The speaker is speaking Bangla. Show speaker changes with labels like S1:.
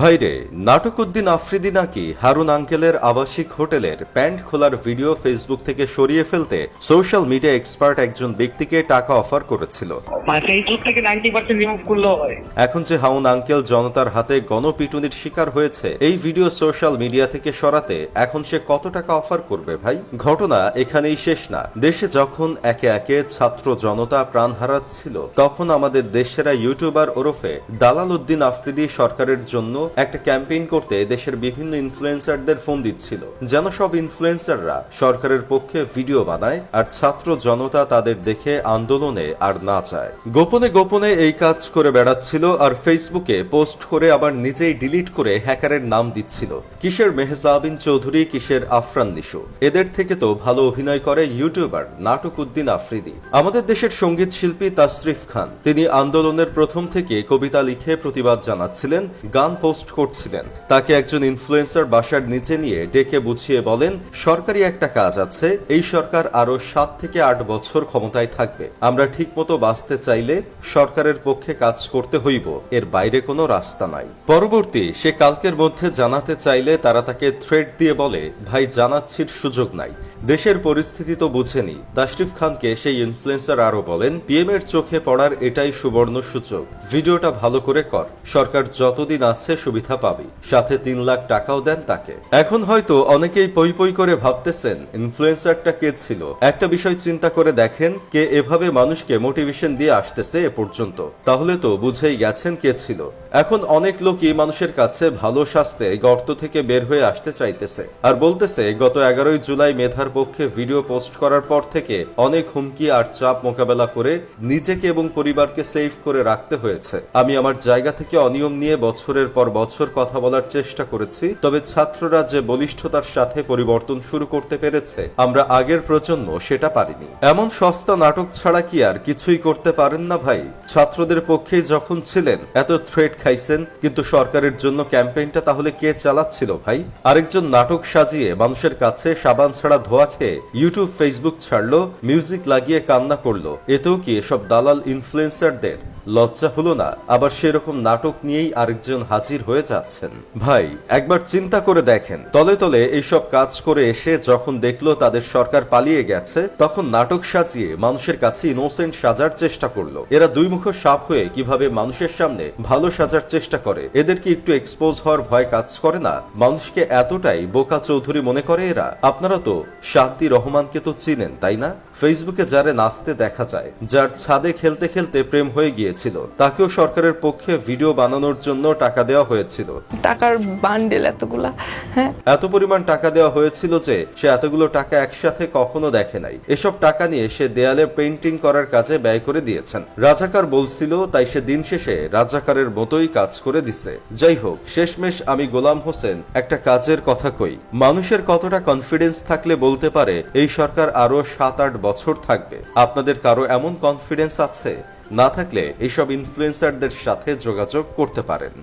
S1: ভাইরে, নাটকুদ্দিন আফ্রিদি নাকি হারুন আঙ্কেলের আবাসিক হোটেলের প্যান্ট খোলার ভিডিও ফেসবুক থেকে সরিয়ে ফেলতে সোশ্যাল মিডিয়া এক্সপার্ট একজন ব্যক্তিকে টাকা অফার করেছিল। এখন যে হারুন আঙ্কেল জনতার হাতে গণপিটুনির শিকার হয়েছে, এই ভিডিও সোশ্যাল মিডিয়া থেকে সরাতে এখন সে কত টাকা অফার করবে ভাই? ঘটনা এখানেই শেষ না। দেশে যখন একে একে ছাত্র জনতা প্রাণ হারাচ্ছিল, তখন আমাদের দেশেরা ইউটিউবার ওরফে দালাল উদ্দিন আফ্রিদি সরকারের জন্য একটা ক্যাম্পেইন করতে দেশের বিভিন্ন ইনফ্লুয়েন্সারদের ফোন দিচ্ছিল, যেন সব ইনফ্লুয়েন্সাররা সরকারের পক্ষে ভিডিও বানায় আর ছাত্র জনতা তাদের দেখে আন্দোলনে আর না চায়। গোপনে গোপনে এই কাজ করে বেড়াচ্ছিল আর ফেসবুকে পোস্ট করে আবার নিজেই ডিলিট করে হ্যাকারের নাম দিচ্ছিল। কিসের মেহজাবিন চৌধুরী, কিসের আফরান নিশো, এদের থেকে তো ভালো অভিনয় করে ইউটিউবার নাটকুদ্দিন আফ্রিদি। আমাদের দেশের সঙ্গীত শিল্পী তাসরিফ খান, তিনি আন্দোলনের প্রথম থেকে কবিতা লিখে প্রতিবাদ জানাচ্ছিলেন, গান পোস্ট করছিলেন। তাকে একজন ইনফ্লুয়েন্সার বাসার নিচে নিয়ে ডেকে বুঝিয়ে বলেন, সরকারি একটা কাজ আছে, এই সরকার আরো 7 থেকে 8 বছর ক্ষমতায় থাকবে, আমরা ঠিক মতো বাঁচতে চাইলে সরকারের পক্ষে কাজ করতে হইব, এর বাইরে কোনো রাস্তা নাই। পরবর্তী সে কালকের মধ্যে জানাতে চাইলে তারা তাকে থ্রেট দিয়ে বলে, ভাই জানাচ্ছির সুযোগ নাই, দেশের পরিস্থিতি তো বুঝেনি। তাশরিফ খানকে সেই ইনফ্লুয়েন্সার আরো বলেন, পিএম এর চোখে পড়ার এটাই সুবর্ণ সুযোগ, ভিডিওটা ভালো করে কর, সরকার যতদিন আছে সুবিধা পাবি, সাথে 3 লাখ টাকাও দেন তাকে। এখন হয়তো অনেকেই পই পই করে ভাবতেছেন ইনফ্লুয়েন্সারটা কে ছিল। একটা বিষয় চিন্তা করে দেখেন, কে এভাবে মানুষকে মোটিভেশন দিয়ে আসতেছে এ পর্যন্ত, তাহলে তো বুঝেই গেছেন কে ছিল। এখন অনেক লোকই মানুষের কাছে ভালো শাস্তে গর্ত থেকে বের হয়ে আসতে চাইতেছে আর বলতেছে, গত 11ই জুলাই মেধার পক্ষে ভিডিও পোস্ট করার পর থেকে অনেক হুমকি আর চাপ মোকাবেলা করে নিজেকে এবং পরিবারকে সেফ করে রাখতে হয়েছে। আমি আমার জায়গা থেকে অনিয়ম নিয়ে বছরের পর বছর কথা বলার চেষ্টা করেছি, তবে ছাত্ররা যে বলিষ্ঠতার সাথে পরিবর্তন শুরু করতে পেরেছে, আমরা আগের প্রজন্ম সেটা পারিনি। এমন সস্তা নাটক ছাড়া কি আর কিছুই করতে পারেন না ভাই? ছাত্রদের পক্ষেই যখন ছিলেন, এত থ্রেট খাইছেন, কিন্তু সরকারের জন্য ক্যাম্পেইনটা তাহলে কে চালাচ্ছিল ভাই? আরেকজন নাটক সাজিয়ে মানুষের কাছে সাবান ছাড়া ধোয়া খেয়ে ইউটিউব ফেসবুক ছাড়লো, মিউজিক লাগিয়ে কান্না করলো, এতেও কি এসব দালাল ইনফ্লুয়েন্সারদের লজ্জা হলো না? আবার সেরকম নাটক নিয়েই আরেকজন হাজির হয়ে যাচ্ছেন। ভাই একবার চিন্তা করে দেখেন, তলে তলে এইসব কাজ করে এসে যখন দেখলো তাদের সরকার পালিয়ে গেছে, তখন নাটক সাজিয়ে মানুষের কাছে ইনোসেন্ট সাজার চেষ্টা করলো। এরা দুই মুখ সাপ হয়ে কিভাবে মানুষের সামনে ভালো সাজার চেষ্টা করে, এদের কি একটু এক্সপোজ হওয়ার ভয় কাজ করে না? মানুষকে এতটাই বোকা চৌধুরী মনে করে এরা? আপনারা তো শান্তি রহমানকে তো চিনেন তাই না? ফেসবুকে যারে নাচতে দেখা যায়, যার ছাদে খেলতে খেলতে প্রেম হয়ে গিয়েছিল, তাকেও সরকারের পক্ষে ভিডিও বানানোর জন্য টাকা দেওয়া হয়েছিল।
S2: টাকার বান্ডেল এতগুলা, হ্যাঁ,
S1: এত পরিমাণ টাকা দেওয়া হয়েছিল যে সে এতগুলো টাকা একসাথে কখনো দেখে নাই। এসব টাকা নিয়ে সে দেয়ালে পেইন্টিং করার কাজে ব্যয় করে দিয়েছেন। রাজাকার বলছিল, তাই সে দিন শেষে রাজাকারের মতোই কাজ করে দিছে। যাই হোক, শেষমেশ আমি গোলাম হোসেন একটা কাজের কথা কই, মানুষের কতটা কনফিডেন্স থাকলে বলতে পারে এই সরকার আরো 7-8 বছর থাকবে? আপনাদের কারো এমন কনফিডেন্স আছে? না থাকলে এইসব ইনফ্লুয়েন্সারদের সাথে যোগাযোগ করতে পারেন।